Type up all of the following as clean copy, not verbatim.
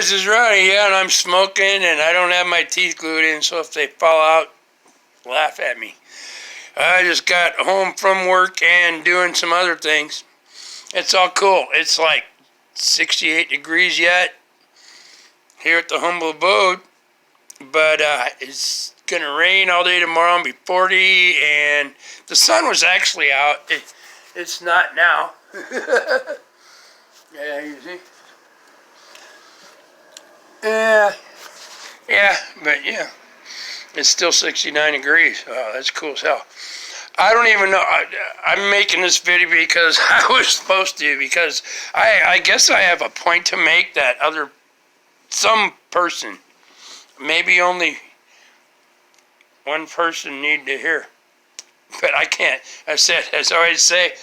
this is Ronnie, yeah, and I'm smoking, and I don't have my teeth glued in, so if they fall out, laugh at me. I just got home from work and doing some other things. It's all cool. It's like 68 degrees yet here at the humble abode, but it's gonna rain all day tomorrow and be 40, and the sun was actually out. It's not now. Yeah, you see? Yeah, but yeah, it's still 69 degrees. Oh, that's cool as hell. I don't even know. I'm making this video because I was supposed to, because I guess I have a point to make that some person, maybe only one person need to hear. But I can't. I said, as I always say,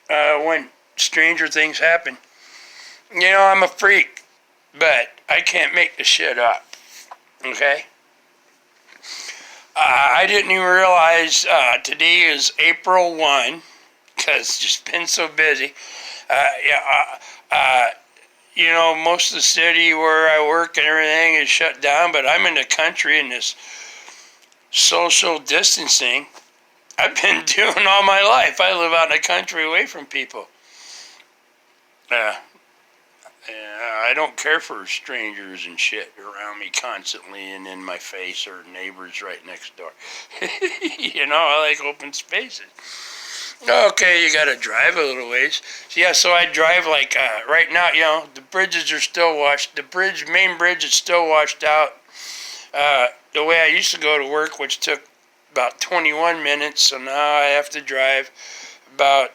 when stranger things happen, I'm a freak, but I can't make the shit up. Okay? I didn't even realize today is April 1, because it's just been so busy. Most of the city where I work and everything is shut down, but I'm in the country, and this social distancing I've been doing all my life. I live out in the country away from people. I don't care for strangers and shit around me constantly and in my face, or neighbors right next door. I like open spaces. Okay, you gotta drive a little ways. So I drive like, right now, the bridges are still washed. The main bridge is still washed out. The way I used to go to work, which took about 21 minutes, so now I have to drive about,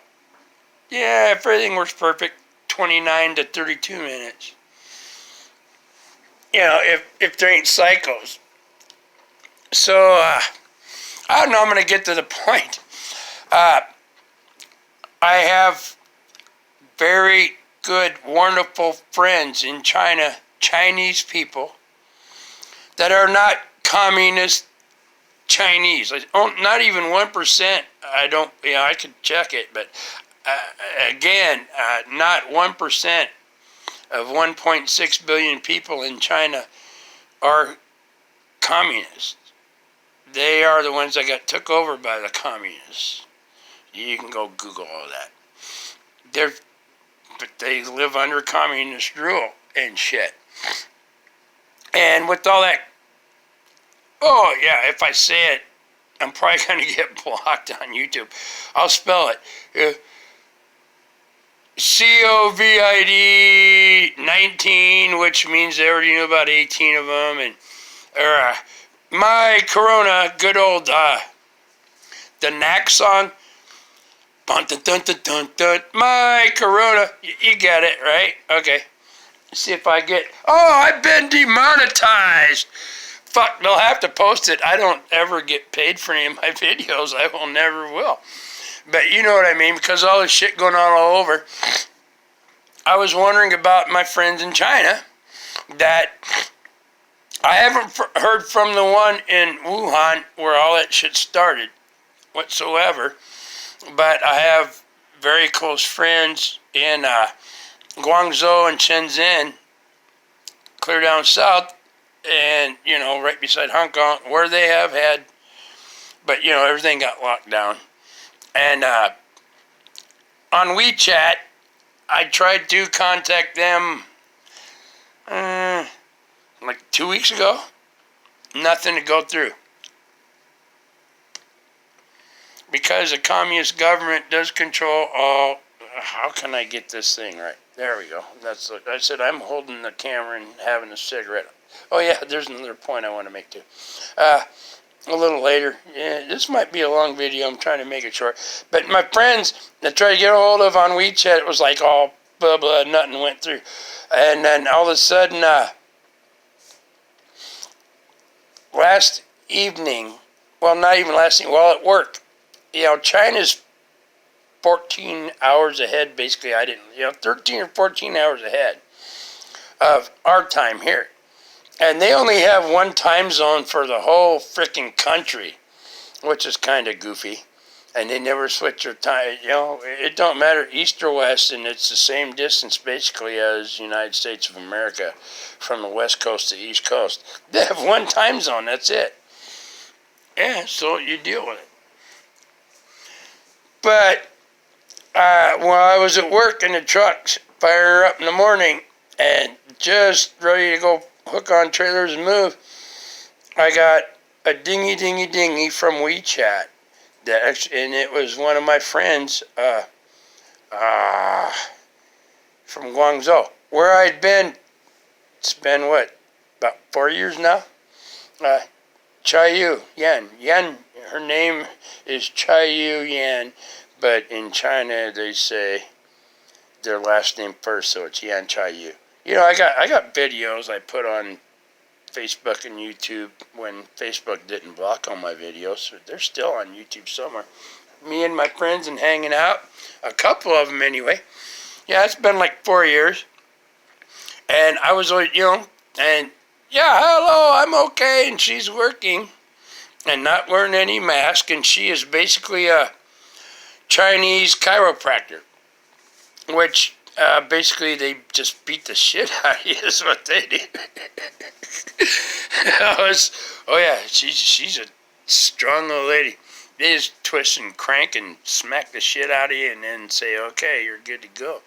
if everything works perfect, 29 to 32 minutes. If there ain't cycles. So, I don't know, I'm going to get to the point. I have very good, wonderful friends in China, Chinese people, that are not communist Chinese. Not even 1%. I could check it, but again, not 1% of 1.6 billion people in China are communists. They are the ones that got took over by the communists. You can go Google all that. But they live under communist rule and shit. And with all that, if I say it, I'm probably going to get blocked on YouTube. I'll spell it. COVID 19, which means they already knew about 18 of them, and my corona, good old the Knack song. Dun, dun, dun, dun, dun, dun, my corona, you get it, right? Okay. See if I get. I've been demonetized. Fuck, they'll have to post it. I don't ever get paid for any of my videos. I will never will. But you know what I mean, because all this shit going on all over. I was wondering about my friends in China that I haven't heard from the one in Wuhan where all that shit started whatsoever. But I have very close friends in Guangzhou and Shenzhen, clear down south, and, right beside Hong Kong, where they have had, but, everything got locked down. And on WeChat, I tried to contact them like 2 weeks ago. Nothing to go through. Because the communist government does control all. How can I get this thing right? There we go. I said I'm holding the camera and having a cigarette. Oh yeah, there's another point I want to make too. A little later. Yeah, this might be a long video. I'm trying to make it short. But my friends that tried to get a hold of on WeChat, it was like all blah blah, nothing went through. And then all of a sudden, last evening, well, not even last evening, while at work, China's 14 hours ahead, basically. 13 or 14 hours ahead of our time here. And they only have one time zone for the whole freaking country, which is kind of goofy. And they never switch their time. You know, it don't matter east or west, and it's the same distance basically as the United States of America from the west coast to the east coast. They have one time zone, that's it. Yeah, so you deal with it. But while I was at work in the trucks, firing up in the morning, and just ready to go hook on trailers and move, I got a dingy from WeChat. And it was one of my friends from Guangzhou, where I'd been. It's been what, about 4 years now. Chaiyu Yan. Yan. Her name is Chaiyu Yan, but in China they say their last name first, so it's Yan Chaiyu. You know, I got videos I put on Facebook and YouTube when Facebook didn't block all my videos. So they're still on YouTube somewhere. Me and my friends and hanging out. A couple of them anyway. Yeah, it's been like 4 years. And I was, you know, and yeah, hello, I'm okay. And she's working and not wearing any mask. And she is basically a Chinese chiropractor, which basically they just beat the shit out of you is what they do. Oh yeah, she's a strong old lady. They just twist and crank and smack the shit out of you and then say, okay, you're good to go.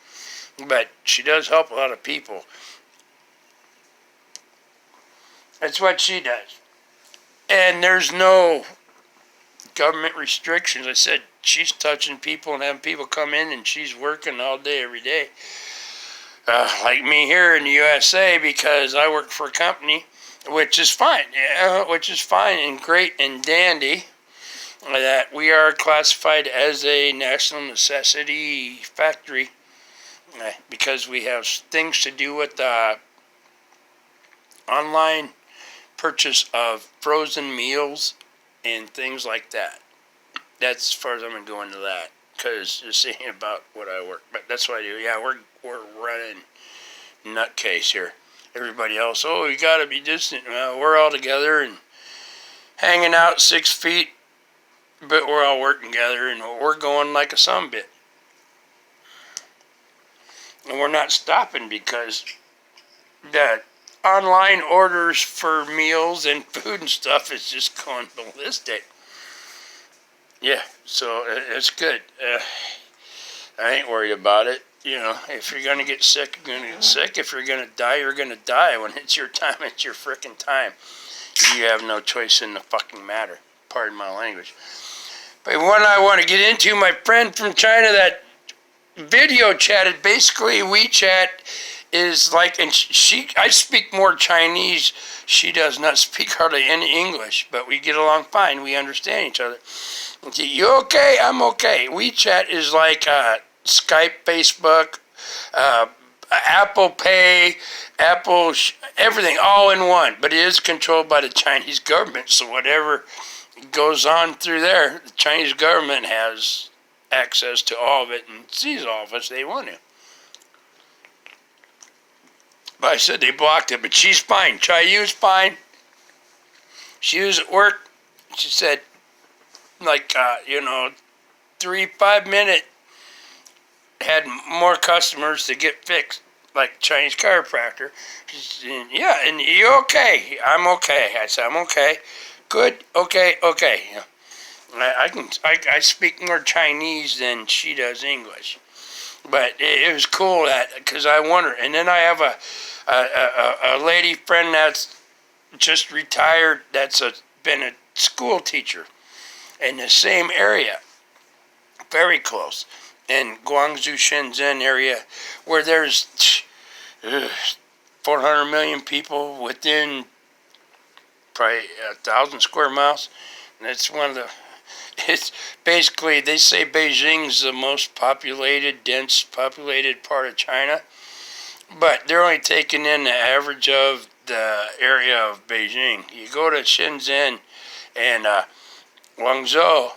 But she does help a lot of people. That's what she does. And there's no government restrictions. I said she's touching people and having people come in, and she's working all day, every day. Like me here in the USA, because I work for a company, which is fine, and great and dandy, that we are classified as a national necessity factory, because we have things to do with online purchase of frozen meals and things like that. That's as far as I'm going to go into that, because you're seeing about what I work. But that's what I do. Yeah, we're running nutcase here. Everybody else, oh, you got to be distant. Well, we're all together and hanging out 6 feet, but we're all working together, and we're going like a sumbit. And we're not stopping, because the online orders for meals and food and stuff is just going ballistic. Yeah, so it's good. I ain't worried about it. You know, if you're going to get sick, you're going to get sick. If you're going to die, you're going to die. When it's your time, it's your frickin' time. You have no choice in the fucking matter. Pardon my language. But one I want to get into, my friend from China that video chatted, basically WeChat is like, and I speak more Chinese. She does not speak hardly any English, but we get along fine. We understand each other. You okay? I'm okay. WeChat is like Skype, Facebook, Apple Pay, everything all in one. But it is controlled by the Chinese government, so whatever goes on through there, the Chinese government has access to all of it and sees all of us they want to. But I said they blocked it, but she's fine. Chaiyu's fine. She was at work. She said, like, 3-5 minute, had more customers to get fixed, like Chinese chiropractor. She said, yeah, and you okay? I'm okay. I said, I'm okay. Good. Okay. I speak more Chinese than she does English. But it was cool that, because I wonder. And then I have a lady friend that's just retired, that's been a school teacher in the same area, very close, in Guangzhou, Shenzhen area, where there's 400 million people within probably 1,000 square miles. And it's it's basically, they say Beijing's the most dense populated part of China, but they're only taking in the average of the area of Beijing. You go to Shenzhen and Guangzhou,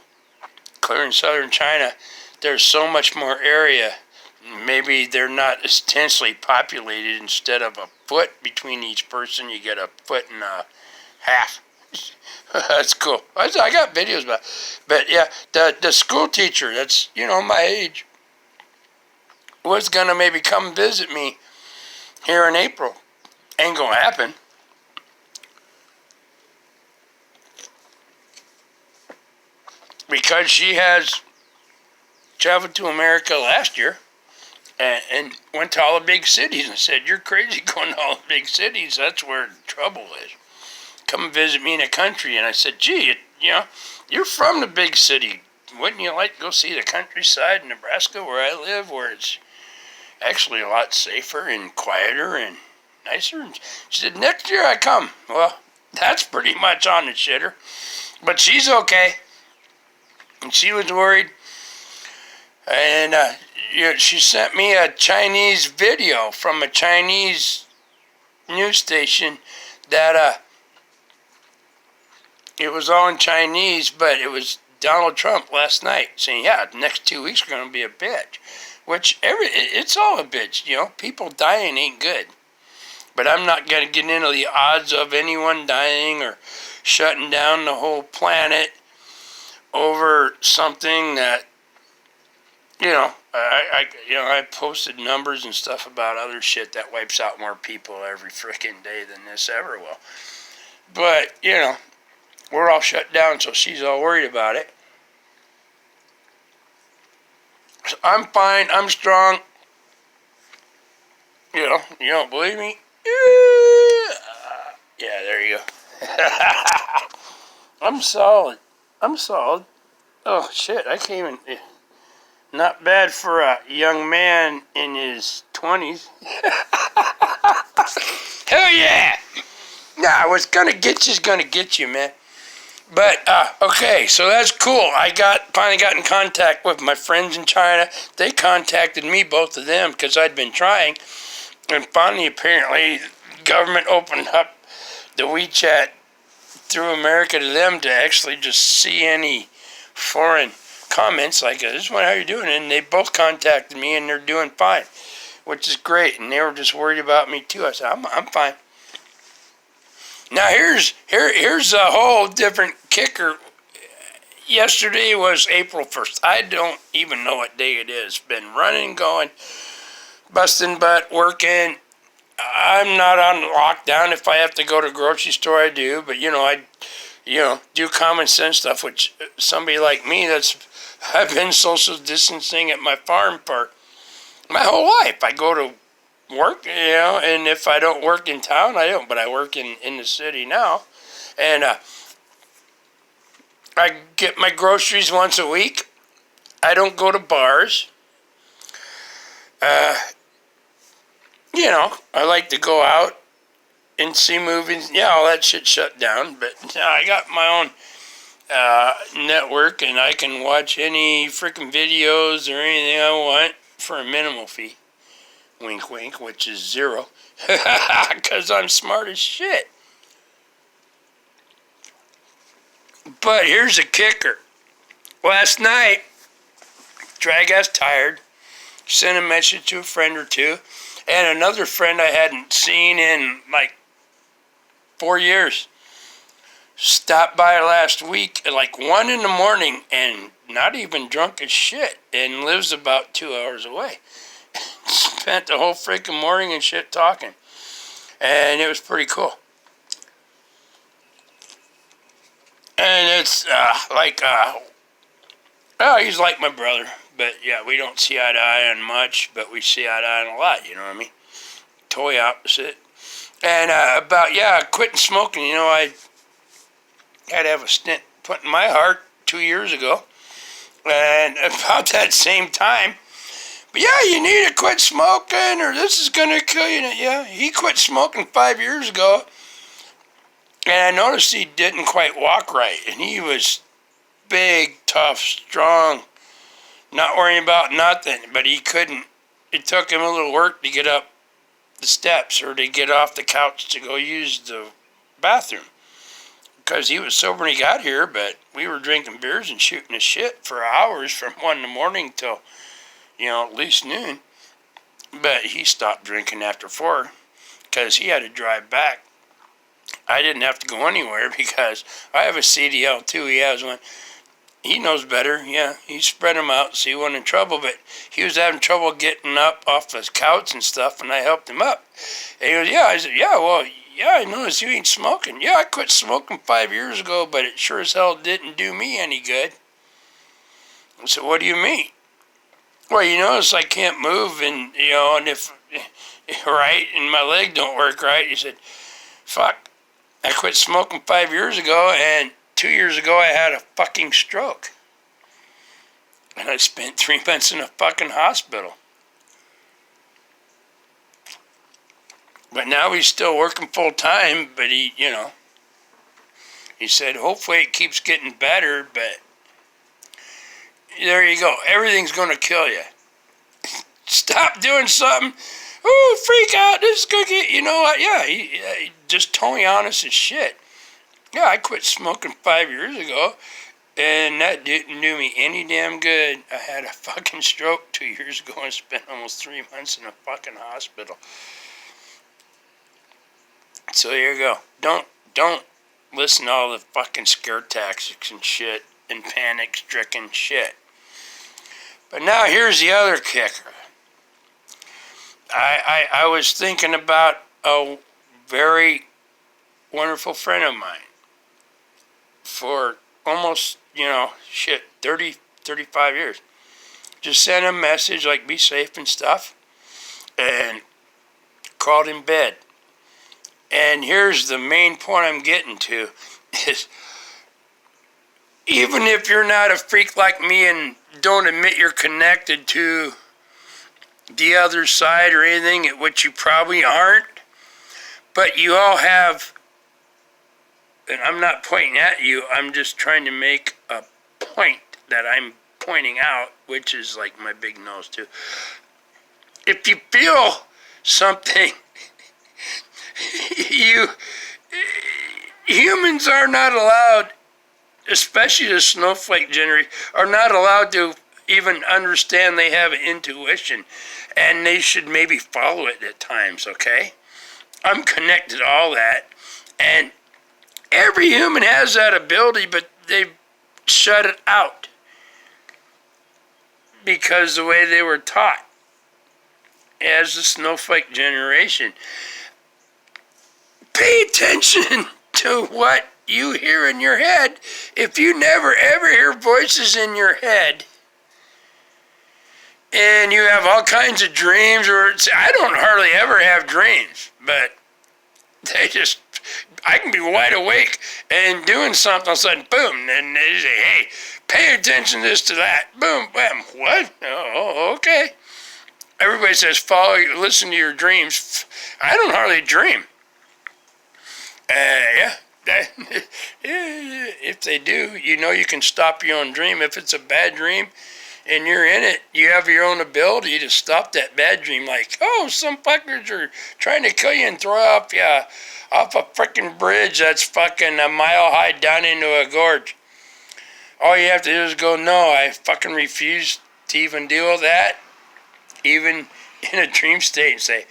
clear in southern China, there's so much more area. Maybe they're not as densely populated. Instead of a foot between each person, you get a foot and a half. That's cool. I got videos about it. But yeah, the school teacher that's, my age was going to maybe come visit me here in April. Ain't going to happen. Because she has traveled to America last year and went to all the big cities and said, "You're crazy going to all the big cities. That's where the trouble is. Come visit me in the country." And I said, "Gee, you're from the big city. Wouldn't you like to go see the countryside in Nebraska where I live, where it's actually a lot safer and quieter and nicer?" And she said, "Next year I come." Well, that's pretty much on the shitter. But she's okay. And she was worried. And she sent me a Chinese video from a Chinese news station that it was all in Chinese, but it was Donald Trump last night saying, "Yeah, the next 2 weeks are going to be a bitch." Which, it's all a bitch, People dying ain't good. But I'm not going to get into the odds of anyone dying or shutting down the whole planet over something that, I posted numbers and stuff about other shit that wipes out more people every frickin' day than this ever will. But, we're all shut down, so she's all worried about it. So I'm fine. I'm strong. You don't believe me? Yeah, there you go. I'm solid. Oh, shit. I can't even... Not bad for a young man in his 20s. Hell yeah! Nah, what's gonna get you's gonna get you, man. But, okay, so that's cool. I finally got in contact with my friends in China. They contacted me, both of them, because I'd been trying. And finally, apparently, government opened up the WeChat through America to them to actually just see any foreign comments like, "This is how you're doing," and they both contacted me, and they're doing fine, which is great. And they were just worried about me too. I said, I'm fine. Now here's a whole different kicker. Yesterday was April 1st. I don't even know what day it is. Been running, going, busting butt, working. I'm not on lockdown. If I have to go to the grocery store, I do. But I do common sense stuff, which somebody like me I've been social distancing at my farm for my whole life. I go to work, and if I don't work in town, I don't, but I work in the city now. And I get my groceries once a week. I don't go to bars. I like to go out and see movies. Yeah, all that shit shut down, but I got my own network, and I can watch any freaking videos or anything I want for a minimal fee. Wink, wink, which is $0. Because I'm smart as shit. But here's a kicker. Last night, Drag Ass Tired sent a message to a friend or two, and another friend I hadn't seen in like 4 years stopped by last week at like 1 in the morning and not even drunk as shit, and lives about 2 hours away. Spent the whole freaking morning and shit talking, and it was pretty cool. And it's he's like my brother, but yeah, we don't see eye to eye on much, but we see eye to eye on a lot, you know what I mean? Toy opposite. And quitting smoking, I had to have a stent put in my heart 2 years ago, and about that same time, but yeah, you need to quit smoking or this is going to kill you. Yeah, he quit smoking 5 years ago, and I noticed he didn't quite walk right, and he was big, tough, strong, not worrying about nothing, but he couldn't. It took him a little work to get up the steps or to get off the couch to go use the bathroom, because he was sober when he got here, but we were drinking beers and shooting the shit for hours from 1 in the morning till, at least noon. But he stopped drinking after 4 because he had to drive back I didn't have to go anywhere because I have a CDL too. He has one. He knows better. Yeah, he spread them out so he wasn't in trouble. But he was having trouble getting up off his couch and stuff, and I helped him up. And he goes, yeah. I said, yeah, well, yeah, I noticed you ain't smoking. Yeah, I quit smoking 5 years ago, but it sure as hell didn't do me any good. I said, what do you mean? Well, you notice I can't move, and, and if, right, and my leg don't work right. He said, fuck, I quit smoking 5 years ago, and 2 years ago I had a fucking stroke. And I spent 3 months in a fucking hospital. But now he's still working full time, but he said, hopefully it keeps getting better, but there you go. Everything's going to kill you. Stop doing something. Ooh, freak out. This is going to get, you know what? Yeah, he just totally honest as shit. Yeah, I quit smoking 5 years ago, and that didn't do me any damn good. I had a fucking stroke 2 years ago and spent almost 3 months in a fucking hospital. So here you go. Don't listen to all the fucking scare tactics and shit and panic-stricken shit. But now here's the other kicker. I was thinking about a very wonderful friend of mine for almost, 30, 35 years. Just sent him a message like be safe and stuff, and crawled in bed. And here's the main point I'm getting to is even if you're not a freak like me and don't admit you're connected to the other side or anything, which you probably aren't, but you all have, and I'm not pointing at you, I'm just trying to make a point that I'm pointing out, which is like my big nose too. If you feel something, humans are not allowed, especially the snowflake generation, are not allowed to even understand they have intuition, and they should maybe follow it at times, okay? I'm connected to all that, and every human has that ability, but they've shut it out because the way they were taught as the snowflake generation. Pay attention to what you hear in your head. If you never ever hear voices in your head and you have all kinds of dreams, or I don't hardly ever have dreams, but I can be wide awake and doing something, all of a sudden, boom, and they say, hey, pay attention to this, to that, boom, bam, what? Oh, okay. Everybody says, listen to your dreams. I don't hardly dream. If they do, you can stop your own dream. If it's a bad dream and you're in it, you have your own ability to stop that bad dream. Like, oh, some fuckers are trying to kill you and throw off a freaking bridge that's fucking a mile high down into a gorge. All you have to do is go, no, I fucking refuse to even deal with that, even in a dream state, and say,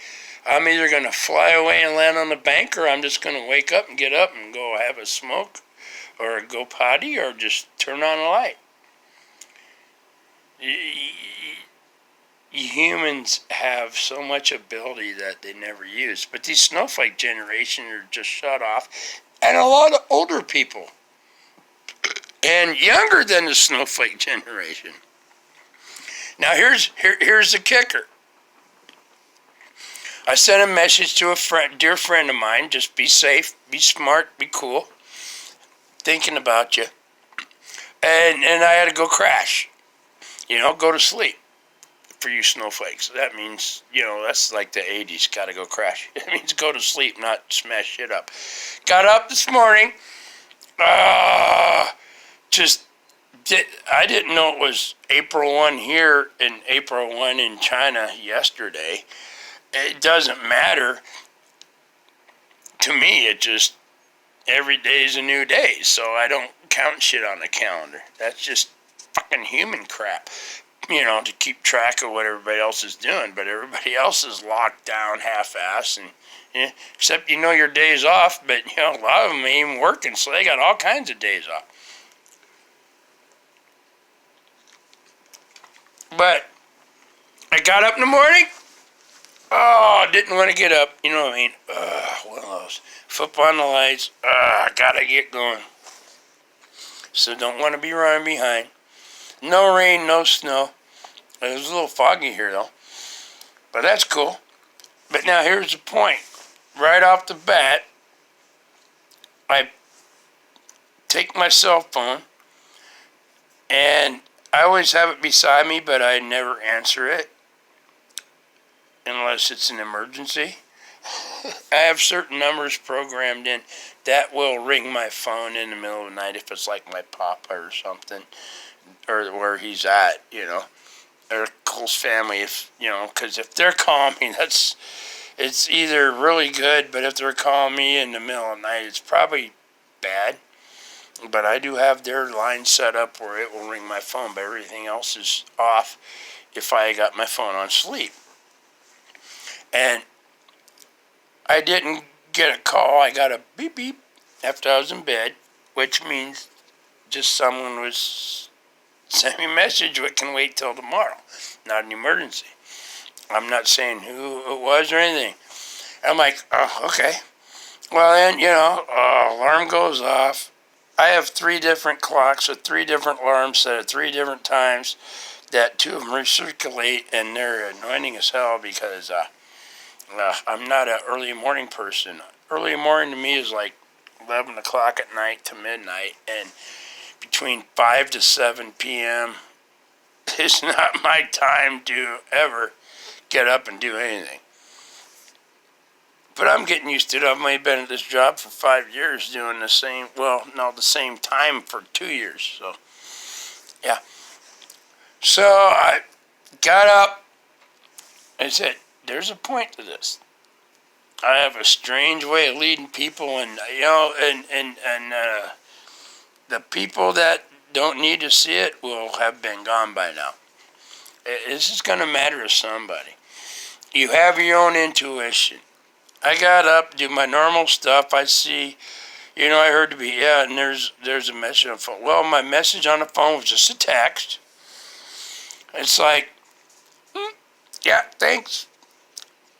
I'm either going to fly away and land on the bank, or I'm just going to wake up and get up and go have a smoke or go potty or just turn on a light. Humans have so much ability that they never use. But these snowflake generation are just shut off. And a lot of older people. And younger than the snowflake generation. Now here's the kicker. I sent a message to a dear friend of mine, just be safe, be smart, be cool, thinking about you. And I had to go crash, go to sleep for you snowflakes. That means, that's like the 80s, gotta go crash. It means go to sleep, not smash shit up. Got up this morning, I didn't know it was April 1 here and April 1 in China yesterday. It doesn't matter. To me, it just, every day is a new day, so I don't count shit on the calendar. That's just fucking human crap. to keep track of what everybody else is doing, but everybody else is locked down half-ass, and except your days off, but a lot of them ain't even working, so they got all kinds of days off. But I got up in the morning. Oh, didn't want to get up. You know what I mean? One of those. Flip on the lights. Gotta get going. So don't want to be running behind. No rain, no snow. It was a little foggy here though. But that's cool. But now here's the point. Right off the bat, I take my cell phone, and I always have it beside me, but I never answer it unless it's an emergency. I have certain numbers programmed in that will ring my phone in the middle of the night if it's like my papa or something, or where he's at, or close family, because if they're calling me, it's either really good, but if they're calling me in the middle of the night, it's probably bad. But I do have their line set up where it will ring my phone, but everything else is off if I got my phone on sleep. And I didn't get a call. I got a beep beep after I was in bed, which means just someone was sending me a message that can wait till tomorrow. Not an emergency. I'm not saying who it was or anything. I'm like, oh, okay. Well then, alarm goes off. I have 3 different clocks with 3 different alarms set at 3 different times that 2 of them recirculate, and they're annoying as hell because I'm not an early morning person. Early morning to me is like 11 o'clock at night to midnight, and between 5 to 7 p.m. is not my time to ever get up and do anything. But I'm getting used to it. I've only been at this job for 5 years doing the same time for 2 years. So, yeah. So I got up and said, there's a point to this. I have a strange way of leading people, and the people that don't need to see it will have been gone by now. This is going to matter to somebody. You have your own intuition. I got up, do my normal stuff. I see, I heard to be, and there's a message on the phone. Well, my message on the phone was just a text. It's like, yeah, thanks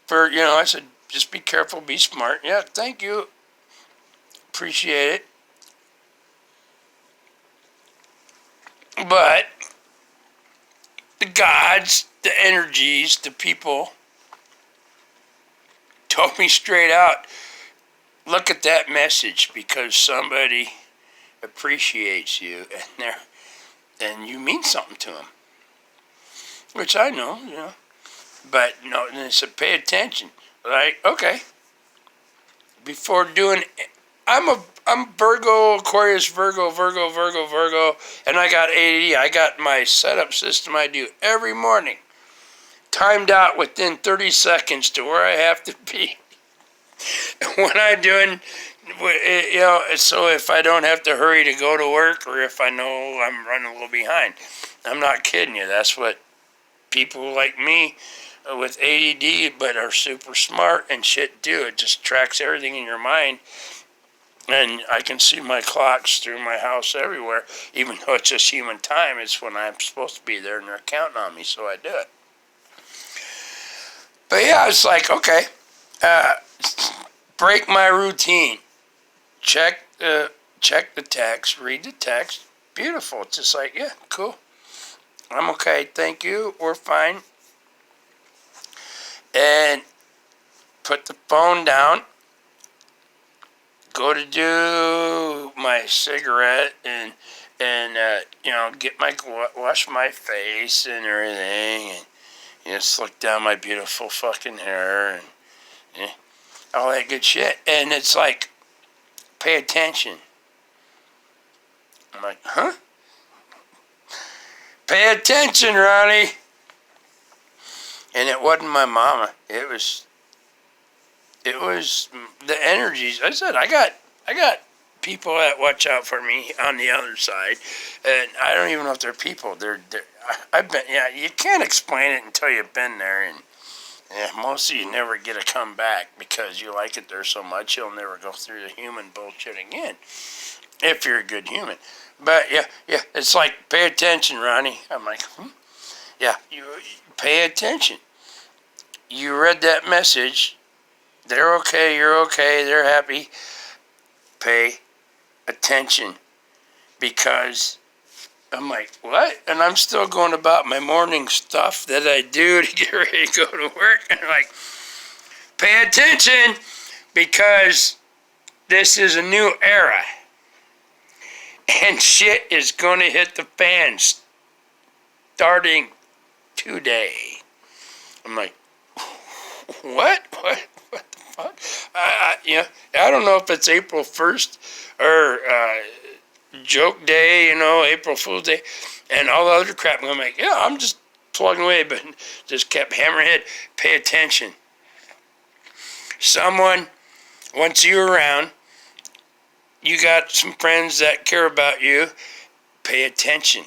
for, I said, just be careful, be smart. Yeah, thank you. Appreciate it. But the gods, the energies, the people told me straight out, look at that message because somebody appreciates you and you mean something to them. Which I know, But no, and they said, pay attention. Like, okay. Before doing, I'm Virgo, Aquarius, Virgo, and I got ADD. I got my setup system I do every morning, timed out within 30 seconds to where I have to be. When I'm doing, so if I don't have to hurry to go to work, or if I know I'm running a little behind. I'm not kidding you. That's what people like me with ADD but are super smart and shit do. It just tracks everything in your mind, and I can see my clocks through my house everywhere, even though it's just human time. It's when I'm supposed to be there and they're counting on me, so I do it. But yeah, it's like, okay, break my routine, check the text, read the text. Beautiful. It's just like, yeah, cool, I'm okay, thank you, we're fine. And put the phone down, go to do my cigarette, and get wash my face and everything, and slick down my beautiful fucking hair, and all that good shit. And it's like, pay attention. I'm like, huh? Pay attention, Ronnie. And it wasn't my mama. It was the energies. I said, I got people that watch out for me on the other side, and I don't even know if they're people. I've been, yeah, you can't explain it until you've been there, and yeah, most of you never get to come back because you like it there so much you'll never go through the human bullshit again, if you're a good human. But yeah, it's like, pay attention, Ronnie. I'm like, yeah, you pay attention. You read that message. They're okay, you're okay, they're happy. Pay attention, because I'm like, what? And I'm still going about my morning stuff that I do to get ready to go to work. And I'm like, pay attention, because this is a new era. And shit is going to hit the fan starting today. I'm like, what? What the fuck? I don't know if it's April 1st or joke day, April Fool's Day, and all the other crap. I'm like, yeah, I'm just plugging away, but just kept hammering it. Pay attention. Someone wants you around. You got some friends that care about you. Pay attention.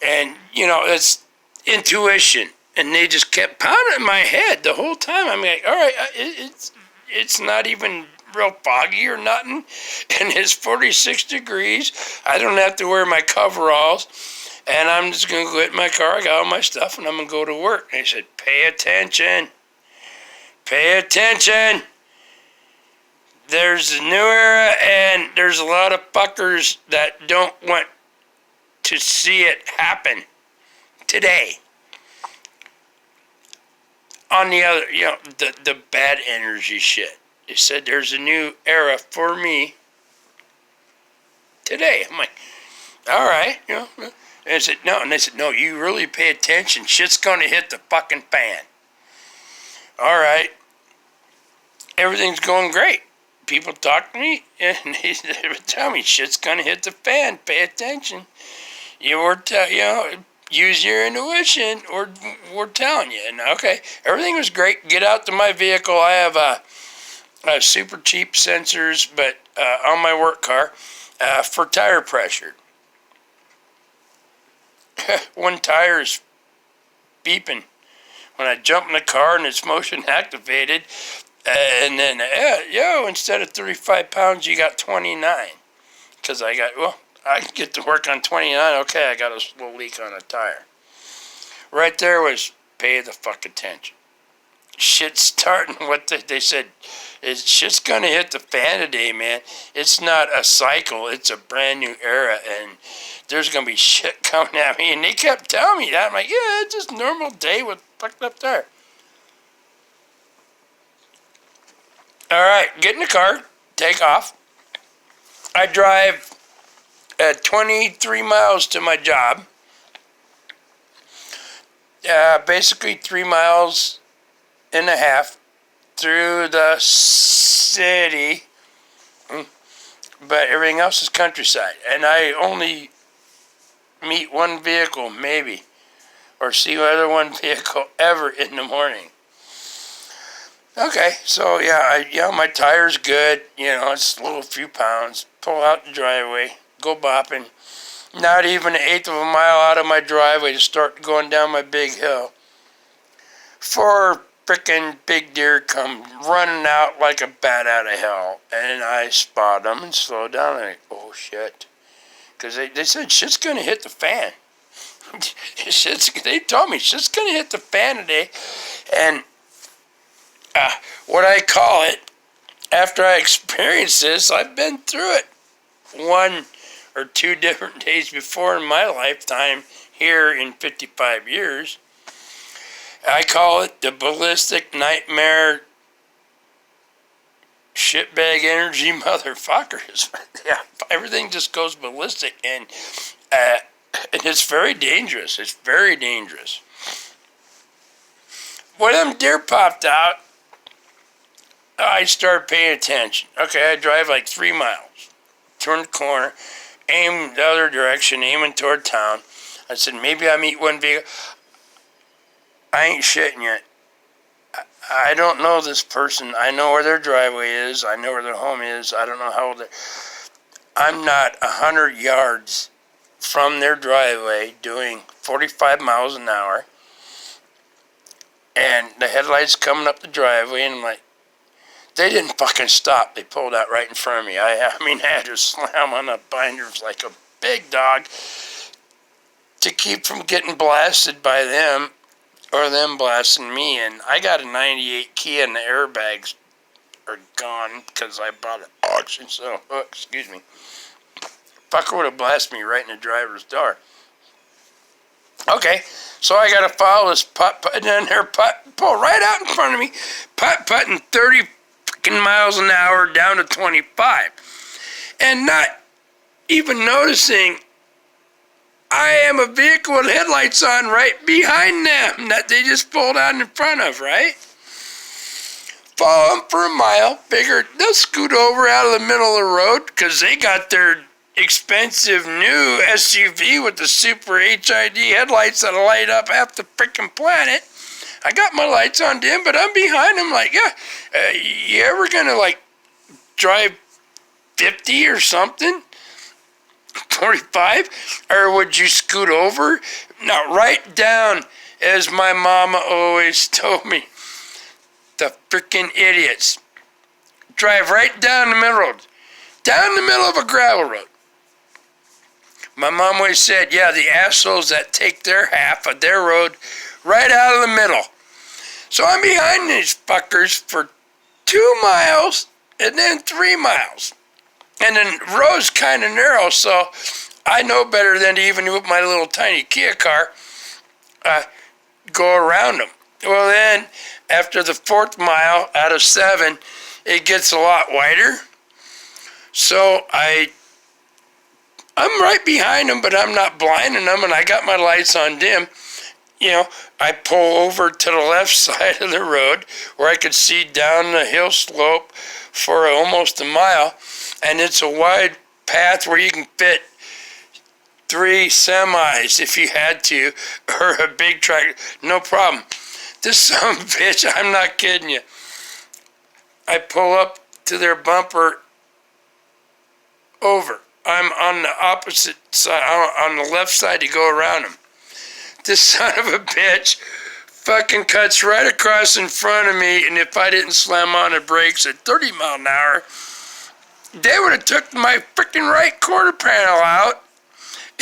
And, it's intuition. And they just kept pounding in my head the whole time. I'm like, all right, it's not even real foggy or nothing, and it's 46 degrees. I don't have to wear my coveralls, and I'm just going to go get in my car. I got all my stuff, and I'm going to go to work. And he said, pay attention. Pay attention. There's a new era, and there's a lot of fuckers that don't want to see it happen today. On the other, the bad energy shit. They said there's a new era for me today. I'm like, all right, And I said, no. And they said, no, you really pay attention. Shit's going to hit the fucking fan. All right. Everything's going great. People talk to me, and they would tell me, shit's going to hit the fan. Pay attention. Use your intuition, or we're telling you. And okay, everything was great. Get out to my vehicle. I have super cheap sensors, but on my work car for tire pressure. One tire is beeping when I jump in the car and it's motion activated. And then, instead of 35 pounds, you got 29. Because I get to work on 29. Okay, I got a little leak on a tire. Right there was pay the fuck attention. Shit's starting, what they said, is shit's gonna hit the fan today, man. It's not a cycle, it's a brand new era, and there's gonna be shit coming at me. And they kept telling me that. I'm like, yeah, it's just a normal day with fucked up tire. All right, get in the car, take off. I drive 23 miles to my job. Basically 3 miles and a half through the city, but everything else is countryside. And I only meet one vehicle, maybe, or see another one vehicle ever in the morning. Okay, so my tire's good. It's a little few pounds. Pull out the driveway, go bopping. Not even an eighth of a mile out of my driveway to start going down my big hill. 4 frickin' big deer come running out like a bat out of hell, and I spot them and slow down. I'm like, oh shit, because they said shit's gonna hit the fan. They told me shit's gonna hit the fan today, and what I call it, after I experienced this, I've been through it 1 or 2 different days before in my lifetime here in 55 years. I call it the ballistic nightmare shitbag energy motherfuckers. Yeah, everything just goes ballistic, and it's very dangerous. It's very dangerous. When them deer popped out, I started paying attention. Okay, I drive like 3 miles, turn the corner, aim the other direction, aiming toward town. I said, maybe I meet one vehicle. I ain't shitting yet. I don't know this person. I know where their driveway is. I know where their home is. I don't know how old they're. I'm not 100 yards from their driveway doing 45 miles an hour, and the headlights coming up the driveway, and I'm like, they didn't fucking stop. They pulled out right in front of me. I mean, I had to slam on the binders like a big dog to keep from getting blasted by them or them blasting me. And I got a 98 Kia and the airbags are gone because I bought an auction. So, excuse me. Fucker would have blasted me right in the driver's door. Okay, so I got to follow this putt-putt, and then they're pull right out in front of me, putt-putting 30 miles an hour down to 25, and not even noticing I am a vehicle with headlights on right behind them that they just pulled out in front of, right? Follow them for a mile, figured they'll scoot over out of the middle of the road because they got their expensive new SUV with the super HID headlights that light up half the freaking planet. I got my lights on dim, but I'm behind them like, yeah, you ever gonna like drive 50 or something? 45? Or would you scoot over? No, right down, as my mama always told me. The freaking idiots. Drive right down the middle of a gravel road. My mom always said, yeah, the assholes that take their half of their road right out of the middle. So I'm behind these fuckers for 2 miles and then 3 miles. And the road's kind of narrow, so I know better than to even with my little tiny Kia car go around them. Well then, after the 4th mile out of 7, it gets a lot wider. So I'm right behind them, but I'm not blinding them, and I got my lights on dim. You know, I pull over to the left side of the road where I could see down the hill slope for almost a mile, and it's a wide path where you can fit 3 semis if you had to, or a big truck, no problem. This son of a bitch, I'm not kidding you. I pull up to their bumper over. I'm on the opposite side, on the left side to go around them. This son of a bitch fucking cuts right across in front of me, and if I didn't slam on the brakes at 30 mile an hour, they would have took my freaking right quarter panel out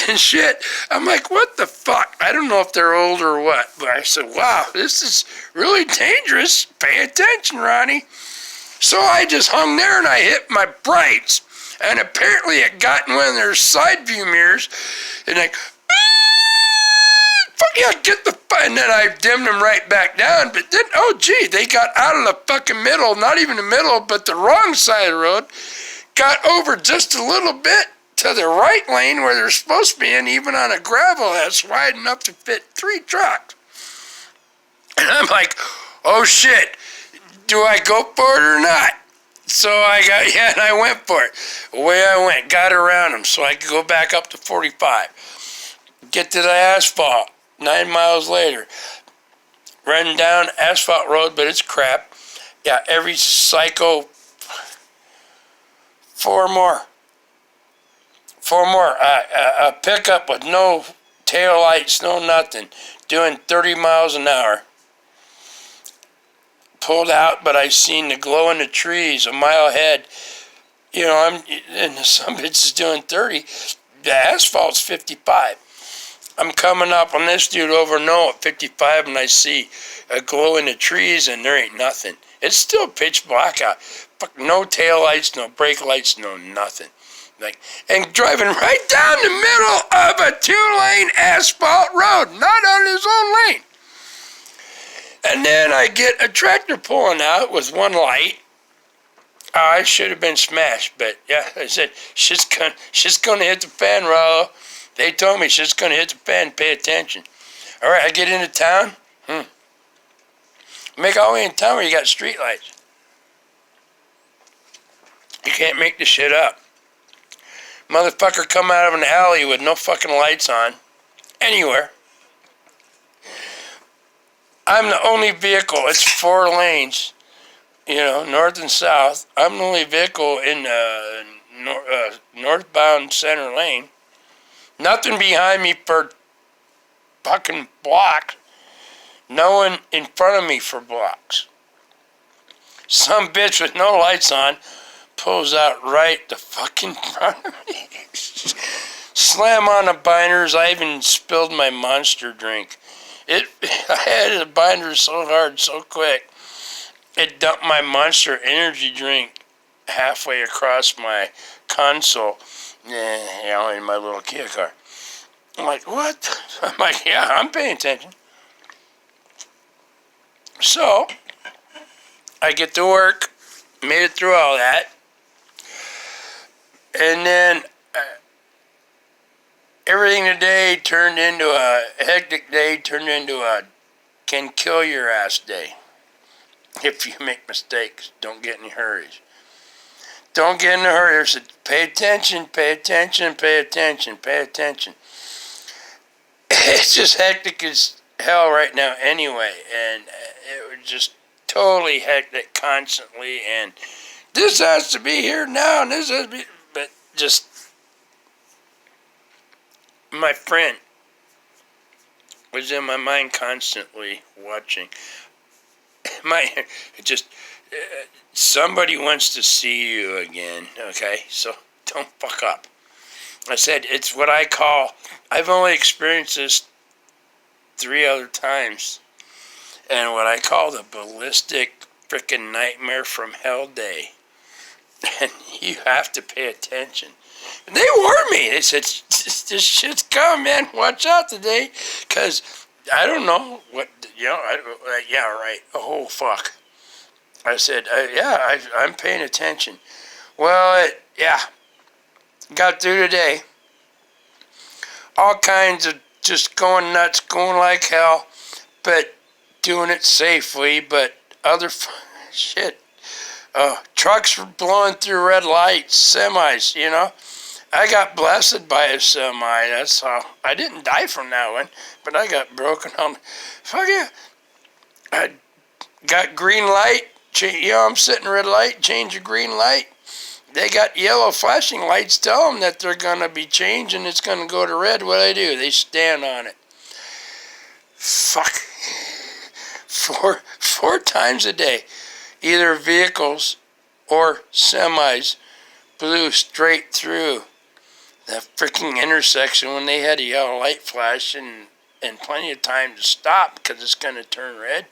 and shit. I'm like, what the fuck? I don't know if they're old or what, but I said, wow, this is really dangerous. Pay attention, Ronnie. So I just hung there and I hit my brights, and apparently it got in one of their side view mirrors, and like, fuck yeah, get the fuck, and then I dimmed them right back down, but then, oh gee, they got out of the fucking middle, not even the middle, but the wrong side of the road, got over just a little bit to the right lane where they're supposed to be in, even on a gravel that's wide enough to fit 3 trucks. And I'm like, oh shit, do I go for it or not? So and I went for it. Away I went, got around them so I could go back up to 45. Get to the asphalt, 9 miles later. Running down asphalt road, but it's crap. Yeah, every psycho, 4 more. A pickup with no tail lights, no nothing, doing 30 miles an hour. Pulled out, but I seen the glow in the trees a mile ahead. You know, and some bitch is doing 30. The asphalt's 55. I'm coming up on this dude over at 55, and I see a glow in the trees, and there ain't nothing. It's still pitch black out. Fuck, no tail lights, no brake lights, no nothing. Like, and driving right down the middle of a 2-lane asphalt road, not on his own lane. And then I get a tractor pulling out with 1 light. I should have been smashed, but yeah, I said, shit's gonna hit the fan, Rollo. They told me shit's gonna hit the fan, pay attention. All right, I get into town. Make all the way in town where you got street lights. You can't make this shit up. Motherfucker come out of an alley with no fucking lights on anywhere. I'm the only vehicle. It's 4 lanes, you know, north and south. I'm the only vehicle in northbound center lane. Nothing behind me for fucking blocks. No one in front of me for blocks. Some bitch with no lights on pulls out right the fucking front of me. Slam on the binders. I even spilled my Monster drink. I had the binders so hard, so quick, it dumped my Monster energy drink halfway across my console, in my little Kia car. I'm like, what? I'm like, yeah, I'm paying attention. So, I get to work, made it through all that, and then everything today turned into a hectic day, turned into a can kill your ass day. If you make mistakes, don't get in hurries. Don't get in a hurry. I said, pay attention, pay attention, pay attention, pay attention. It's just hectic as hell right now anyway, and it was just totally hectic constantly, and this has to be here now, and this has to be, but just, my friend was in my mind constantly watching. Somebody wants to see you again, okay? So don't fuck up. I said, it's what I call, I've only experienced this 3 other times, and what I call the ballistic frickin' nightmare from hell day. And you have to pay attention. And they warned me. They said, this shit's coming, man. Watch out today. Because I don't know what, yeah, right. Oh, fuck. I said, I'm paying attention. Well, got through today. All kinds of just going nuts, going like hell, but doing it safely, but other shit. Trucks were blowing through red lights, semis, I got blasted by a semi, that's all. I didn't die from that one, but I got broken on. Fuck yeah. I got green light, I'm sitting red light, change a green light. They got yellow flashing lights, tell them that they're going to be changed and it's going to go to red. What do I do? They stand on it. Fuck. Four times a day, either vehicles or semis blew straight through that freaking intersection when they had a yellow light flash and plenty of time to stop because it's going to turn red.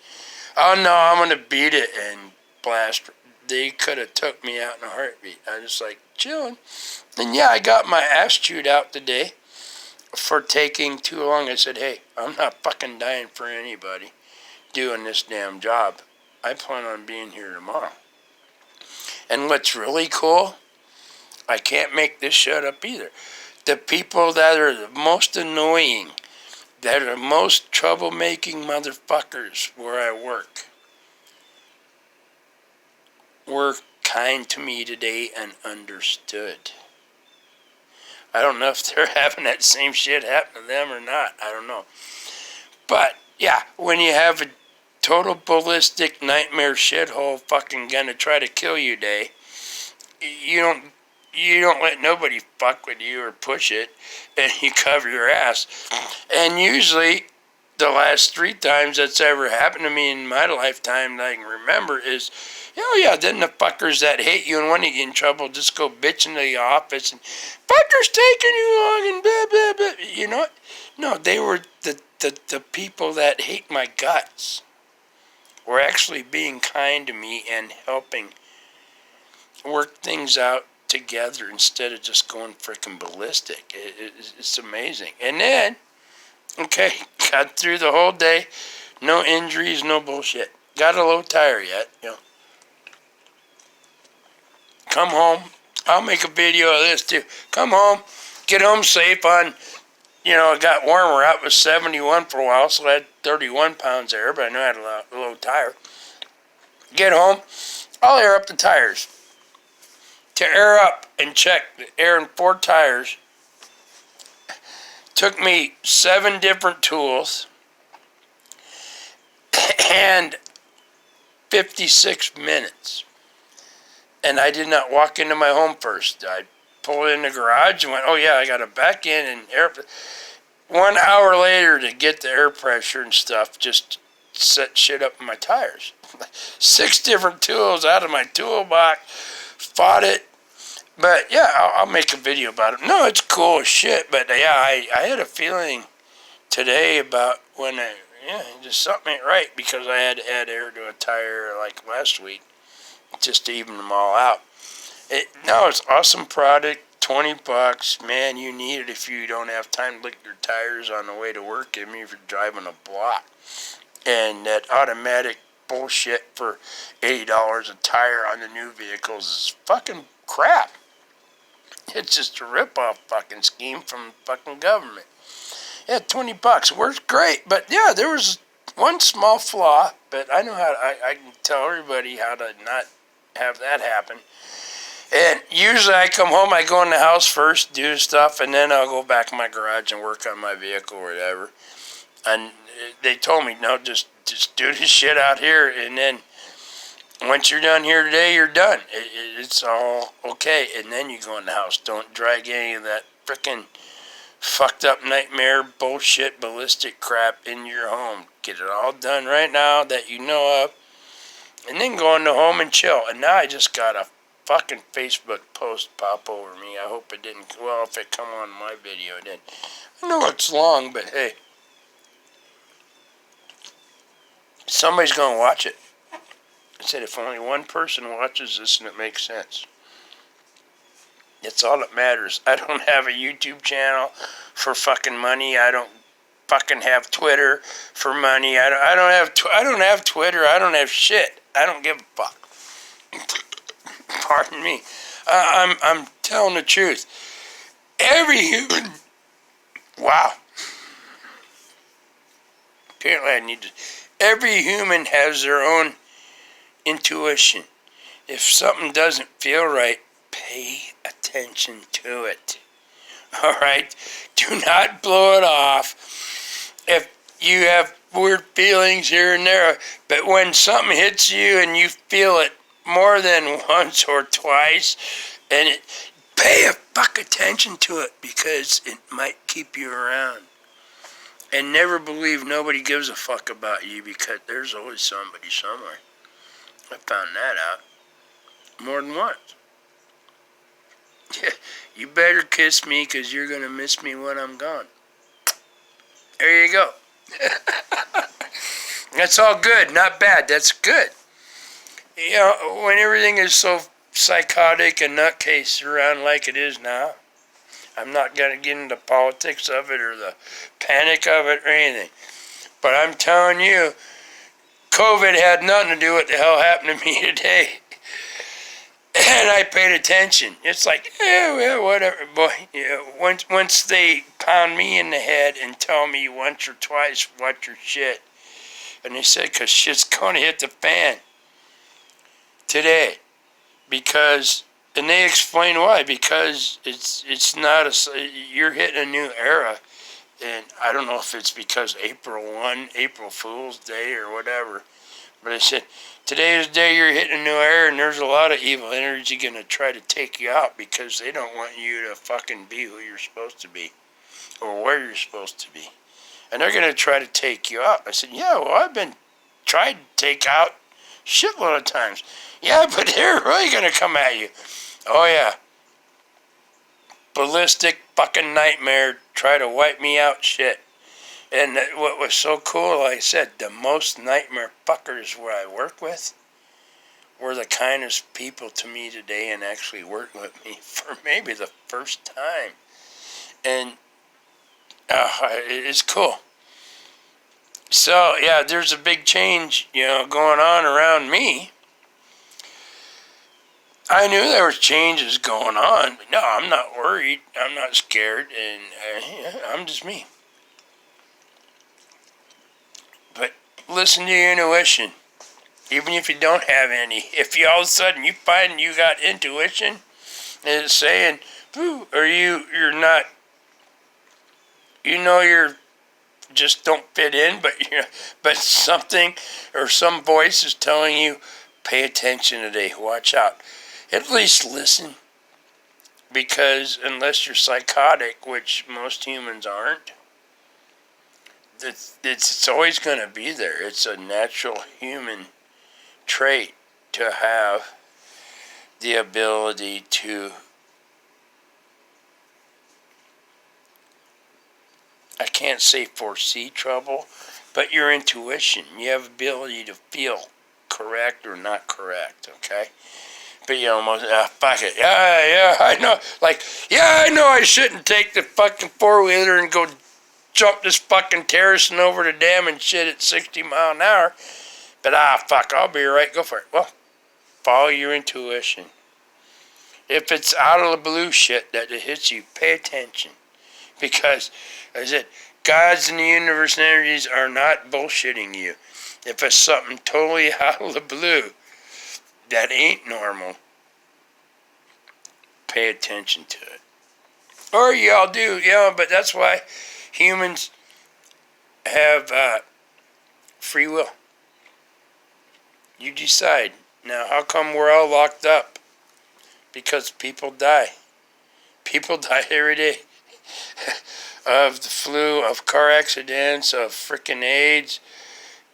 Oh no, I'm going to beat it and blast. They could have took me out in a heartbeat. I was just like chilling. And yeah, I got my ass chewed out today for taking too long. I said, hey, I'm not fucking dying for anybody doing this damn job. I plan on being here tomorrow. And what's really cool, I can't make this shit up either. The people that are the most annoying, that are the most troublemaking motherfuckers where I work, were kind to me today and understood. I don't know if they're having that same shit happen to them or not. I don't know. But, yeah, when you have a total ballistic nightmare shithole fucking gonna try to kill you day, you don't let nobody fuck with you or push it, and you cover your ass. And usually, the last 3 times that's ever happened to me in my lifetime that I can remember is, then the fuckers that hate you and want to get in trouble just go bitching to the office and, fuckers taking you long and blah, blah, blah. You know what? No, they were the people that hate my guts were actually being kind to me and helping work things out together instead of just going freaking ballistic. It's amazing. And then, okay, got through the whole day, no injuries, no bullshit. Got a low tire yet, Come home. I'll make a video of this too. Come home, get home safe on, it got warmer out. It was 71 for a while, so I had 31 pounds there, but I knew I had a low tire. Get home, I'll air up the tires. To air up and check the air in 4 tires took me 7 different tools and 56 minutes. And I did not walk into my home first. I pulled in the garage and went, oh yeah, I got to back in and 1 hour later to get the air pressure and stuff, just set shit up in my tires. 6 different tools out of my toolbox, fought it. But yeah, I'll make a video about it. No, it's cool as shit, but yeah, I had a feeling today about when just something ain't right, because I had to add air to a tire like last week just to even them all out. No, it's awesome product. $20, man, you need it if you don't have time to lick your tires on the way to work, even if you're driving a block. And that automatic bullshit for $80 a tire on the new vehicles is fucking crap. It's just a rip-off fucking scheme from fucking government. Yeah, $20 works great, but yeah, there was one small flaw, but I know how I can tell everybody how to not have that happen. And usually I come home, I go in the house first, do stuff, and then I'll go back in my garage and work on my vehicle or whatever. And they told me, no, just do this shit out here, and then once you're done here today, you're done. It's all okay, and then you go in the house. Don't drag any of that frickin' fucked up nightmare bullshit ballistic crap in your home. Get it all done right now that you know of, and then go in the home and chill. And now I just got a fucking Facebook post pop over me. I hope it didn't. Well, if it come on my video, it did. I know it's long, but hey, somebody's gonna watch it. I said if only one person watches this and it makes sense, that's all that matters. I don't have a YouTube channel for fucking money. I don't fucking have Twitter for money. I don't have Twitter. I don't have shit. I don't give a fuck. Pardon me. I'm telling the truth. Every human. Wow. Apparently I need to. Every human has their own intuition. If something doesn't feel right, pay attention to it. All right? Do not blow it off. If you have weird feelings here and there, but when something hits you and you feel it more than once or twice, and pay a fuck attention to it, because it might keep you around. And never believe nobody gives a fuck about you, because there's always somebody somewhere. I found that out more than once. You better kiss me, because you're going to miss me when I'm gone. There you go. That's all good, not bad. That's good. You know, when everything is so psychotic and nutcase around like it is now, I'm not going to get into politics of it or the panic of it or anything. But I'm telling you, COVID had nothing to do with what the hell happened to me today. And I paid attention. It's like, yeah, whatever. Boy, once they pound me in the head and tell me once or twice, watch your shit. And they said, because shit's going to hit the fan today, because, and they explain why, because it's not you're hitting a new era, and I don't know if it's because April Fool's Day or whatever, but they said today is the day you're hitting a new era, and there's a lot of evil energy gonna try to take you out, because they don't want you to fucking be who you're supposed to be or where you're supposed to be, and they're gonna try to take you out. I said, yeah, well, I've been tried to take out shitload of times. Yeah, but they're really going to come at you. Oh, yeah. Ballistic fucking nightmare, try to wipe me out shit. And what was so cool, like I said, the most nightmare fuckers where I work with were the kindest people to me today and actually worked with me for maybe the first time. And it's cool. So, yeah, there's a big change, going on around me. I knew there was changes going on, but no, I'm not worried. I'm not scared, and I'm just me. But listen to your intuition, even if you don't have any. If you all of a sudden you find you got intuition, and it's saying, or you're not, you're just don't fit in, but something or some voice is telling you, pay attention today, watch out. At least listen. Because unless you're psychotic, which most humans aren't, it's always going to be there. It's a natural human trait to have the ability to, I can't say foresee trouble, but your intuition. You have ability to feel correct or not correct, okay? But you almost, fuck it. Yeah, I know. Like, yeah, I know I shouldn't take the fucking four-wheeler and go jump this fucking terrace and over the dam and shit at 60 mile an hour. But fuck, I'll be right. Go for it. Well, follow your intuition. If it's out of the blue shit that it hits you, pay attention. Because, as I said, gods in the universe and energies are not bullshitting you. If it's something totally out of the blue that ain't normal, pay attention to it. Or y'all do, yeah, but that's why humans have free will. You decide. Now, how come we're all locked up? Because people die. People die every day. Of the flu, of car accidents, of frickin' AIDS.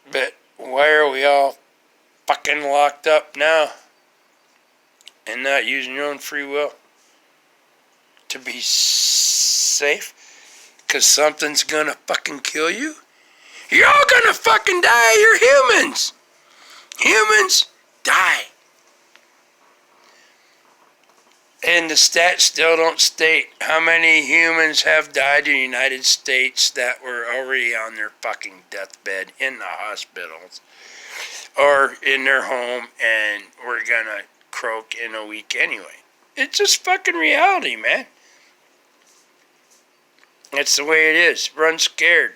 But why are we all fucking locked up now? And not using your own free will to be safe? Because something's gonna fucking kill you? You're all gonna fucking die. You're humans. Humans die. And the stats still don't state how many humans have died in the United States that were already on their fucking deathbed in the hospitals or in their home and were gonna croak in a week anyway. It's just fucking reality, man. That's the way it is. Run scared.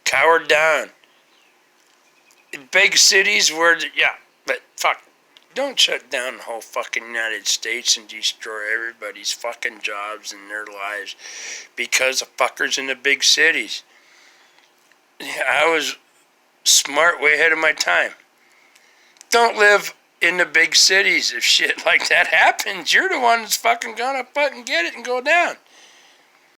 Cowered down. In big cities where, yeah, but fuck. Don't shut down the whole fucking United States and destroy everybody's fucking jobs and their lives because of fuckers in the big cities. I was smart, way ahead of my time. Don't live in the big cities. If shit like that happens, you're the one that's fucking gonna fucking get it and go down.